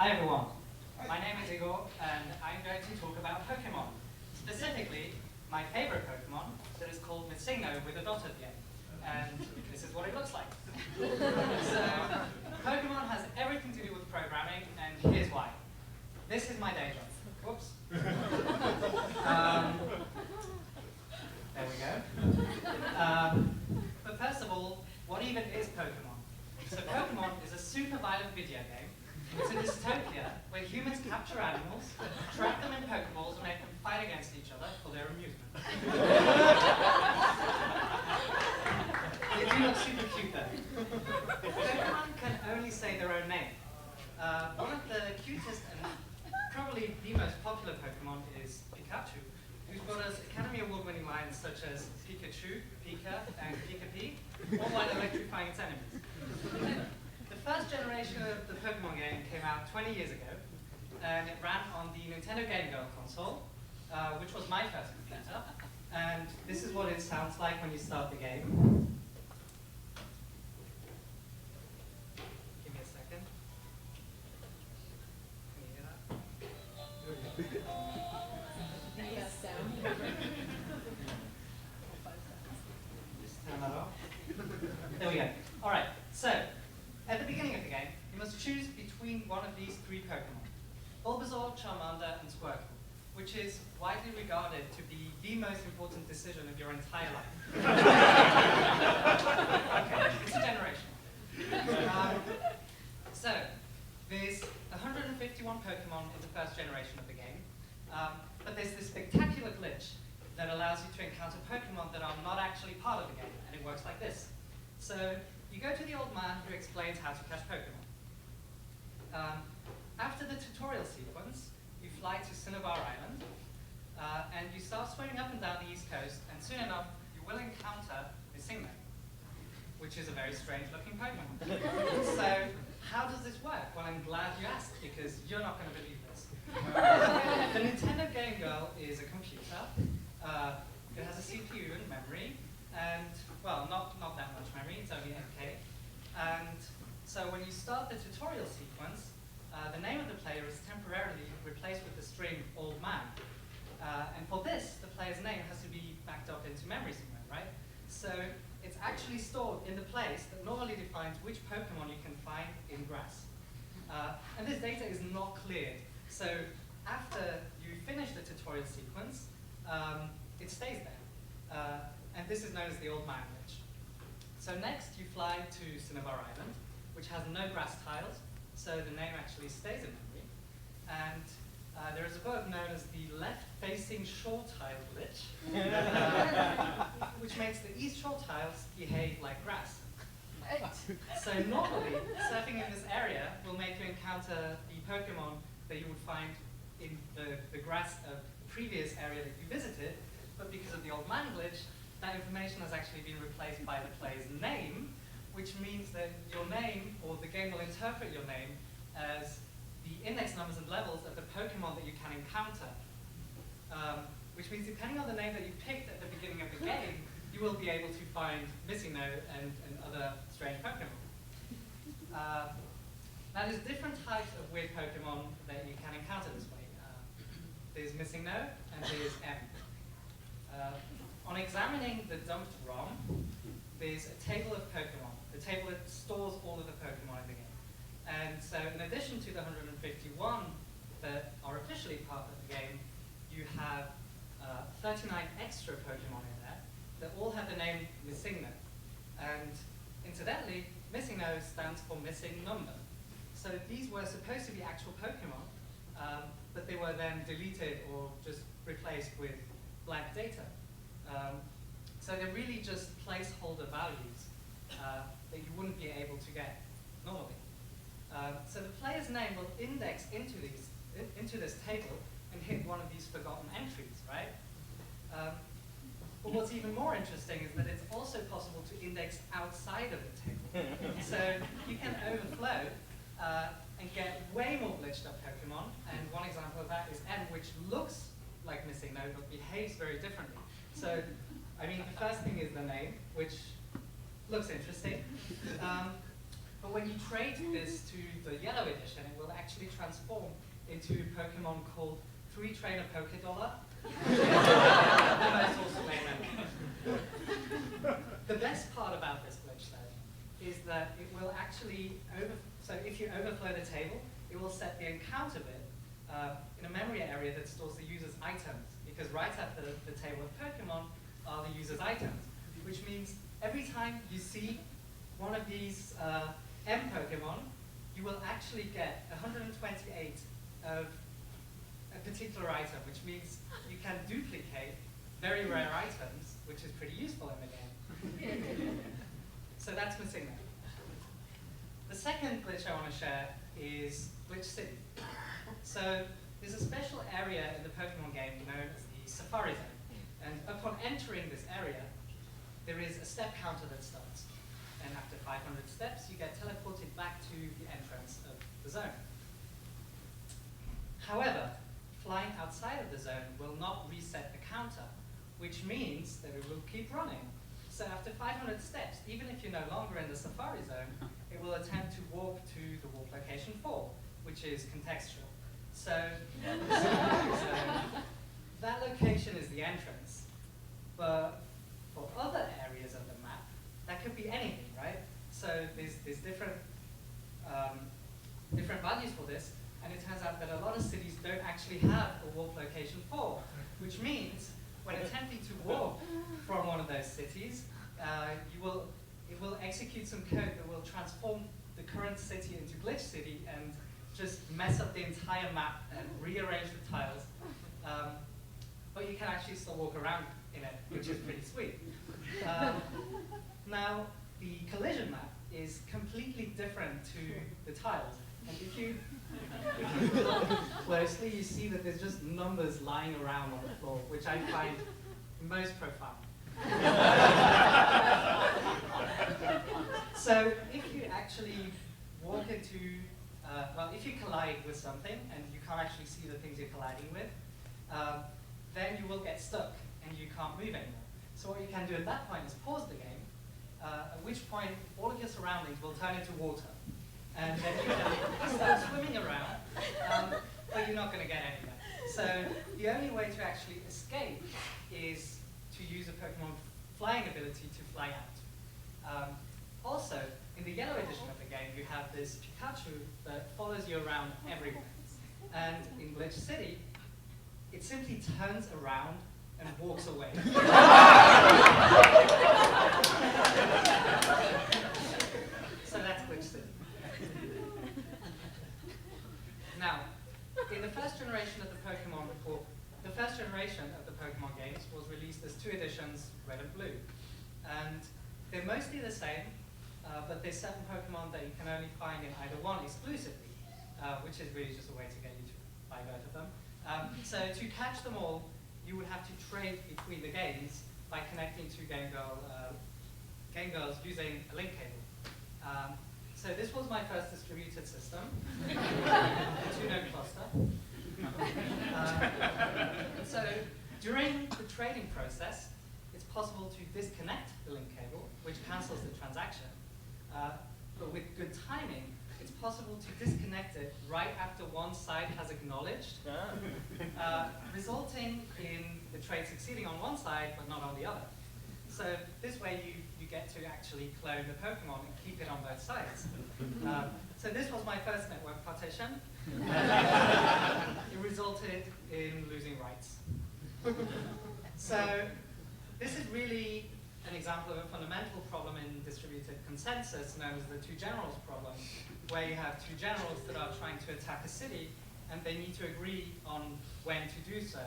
Hi everyone, my name is Igor and I'm going to talk about Pokemon. Specifically, my favorite Pokemon that is called MissingNo with a dot at the end. And this is what it looks like. So, Pokemon has everything to do with programming, and here's why. This is my day job. Whoops. There we go. But first of all, what even is Pokemon? So Pokemon is a super violent video game. It's a dystopia where humans capture animals, trap them in Pokeballs, and make them fight against each other for their amusement. They do look super cute though. Pokemon can only say their own name. One of the cutest and probably the most popular Pokemon is Pikachu, who's got us Academy Award-winning lines such as Pikachu, Pika, and Pika-Pee, all while electrifying its enemies. The first generation of the Pokemon game came out 20 years ago, and it ran on the Nintendo Game Girl console, which was my first computer. And this is what it sounds like when you start the game. Give me a second. Can you hear that? Yes, sound. Just turn that off. There we go. All right, so at the beginning of the game, you must choose between one of these three Pokemon: Bulbasaur, Charmander, and Squirtle, which is widely regarded to be the most important decision of your entire life. Okay, it's a generation. So, there's 151 Pokemon in the first generation of the game, but there's this spectacular glitch that allows you to encounter Pokemon that are not actually part of the game, and it works like this. So, you go to the old man who explains how to catch Pokemon. After the tutorial sequence, you fly to Cinnabar Island, and you start swimming up and down the East Coast, and soon enough, you will encounter MissingNo, which is a very strange-looking Pokemon. So, how does this work? Well, I'm glad you asked, because you're not going to believe this. The Nintendo Game Girl is a computer. It has a CPU and memory, and, well, not that much memory, it's only 8K. And so when you start the tutorial sequence, the name of the player is temporarily replaced with the string old man. And for this, the player's name has to be backed up into memory somewhere, right? So it's actually stored in the place that normally defines which Pokemon you can find in grass. And this data is not cleared. So after you finish the tutorial sequence, it stays there. And this is known as the old man glitch. So next you fly to Cinnabar Island, which has no grass tiles, so the name actually stays in memory. And there is a bug known as the left-facing shore tile glitch, which makes the east shore tiles behave like grass. So normally, surfing in this area will make you encounter the Pokemon that you would find in the grass of the previous area that you visited, but because of the old man glitch, that information has actually been replaced by the player's name, which means that your name, or the game will interpret your name as the index numbers and levels of the Pokemon that you can encounter. Which means depending on the name that you picked at the beginning of the game, you will be able to find MissingNo and other strange Pokemon. Now there's different types of weird Pokemon that you can encounter this way. There's MissingNo and there's M. On examining the dumped ROM, there's a table of Pokemon, the table that stores all of the Pokemon in the game. And so in addition to the 151 that are officially part of the game, you have 39 extra Pokemon in there that all have the name MissingNo. And incidentally, MissingNo stands for missing number. So these were supposed to be actual Pokemon, but they were then deleted or just replaced with blank data. So they're really just placeholder values that you wouldn't be able to get normally. So the player's name will index into this table and hit one of these forgotten entries, right? But what's even more interesting is that it's also possible to index outside of the table. So you can overflow and get way more glitched up Pokemon. And one example of that is M, which looks like MissingNo but behaves very differently. So, I mean, the first thing is the name, which looks interesting. But when you trade this to the yellow edition, it will actually transform into a Pokemon called 3-Trainer Pokédollar. The most awesome name ever. The best part about this glitch, though, is that it will actually so if you overflow the table, it will set the encounter bit in a memory area that stores the user's items, because right at the table of Pokemon are the user's items, which means every time you see one of these M Pokemon, you will actually get 128 of a particular item, which means you can duplicate very rare items, which is pretty useful in the game. So that's MissingNo. The second glitch I want to share is Glitch City. So there's a special area in the Pokemon game known as the Safari Zone. And upon entering this area, there is a step counter that starts. And after 500 steps, you get teleported back to the entrance of the zone. However, flying outside of the zone will not reset the counter, which means that it will keep running. So after 500 steps, even if you're no longer in the Safari Zone, it will attempt to walk to the warp location 4, which is contextual. So that location is the entrance. But for other areas of the map, that could be anything, right? So there's different values for this, and it turns out that a lot of cities don't actually have a warp location 4, which means when attempting to walk from one of those cities, it will execute some code that will transform the current city into Glitch City and just mess up the entire map and rearrange the tiles. But you can actually still walk around in it, which is pretty sweet. Now, the collision map is completely different to the tiles. And if you look closely, you see that there's just numbers lying around on the floor, which I find most profound. So if you actually walk into, if you collide with something and you can't actually see the things you're colliding with, then you will get stuck and you can't move anymore. So what you can do at that point is pause the game, at which point all of your surroundings will turn into water. And then you can start swimming around, but you're not going to get anywhere. So the only way to actually escape is to use a Pokemon flying ability to fly out. Also, in the yellow edition of the game, you have this Pikachu that follows you around everywhere. And in Glitch City, it simply turns around and walks away. So that's Glitch City. Now, in the first generation of the Pokemon, or the first generation of the Pokemon games was released as 2 editions, Red and Blue. And they're mostly the same, but there's certain Pokemon that you can only find in either one exclusively, which is really just a way to get you to buy both of them. So to catch them all, you would have to trade between the games by connecting to Game Girls using a link cable. So this was my first distributed system, a 2-node cluster. So during the trading process, it's possible to disconnect the link cable, which cancels the transaction. But with good timing, it's possible to disconnect it right after one side has acknowledged, resulting in the trade succeeding on one side, but not on the other. So this way you get to actually clone the Pokemon and keep it on both sides. So this was my first network partition. It resulted in losing rights. So this is really an example of a fundamental problem in distributed consensus known as the 2 generals problem, where you have 2 generals that are trying to attack a city, and they need to agree on when to do so.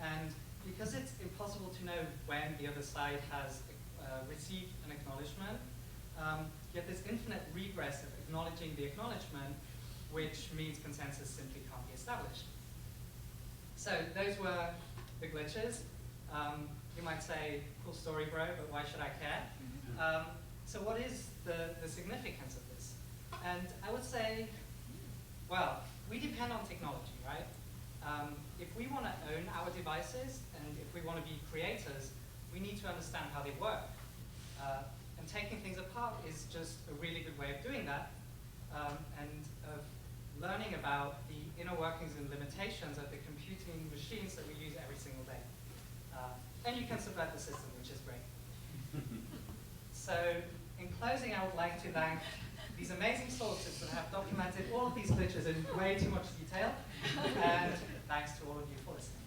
And because it's impossible to know when the other side has received an acknowledgement, you have this infinite regress of acknowledging the acknowledgement, which means consensus simply can't be established. So those were the glitches. You might say, cool story, bro, but why should I care? So what is the significance of this? And I would say, well, we depend on technology, right? If we want to own our devices, and if we want to be creators, we need to understand how they work. And taking things apart is just a really good way of doing that, and of learning about the inner workings and limitations of the computing machines that we use every single day. And you can subvert the system, which is great. So in closing, I would like to thank these amazing sources that have documented all of these glitches in way too much detail. And thanks to all of you for listening.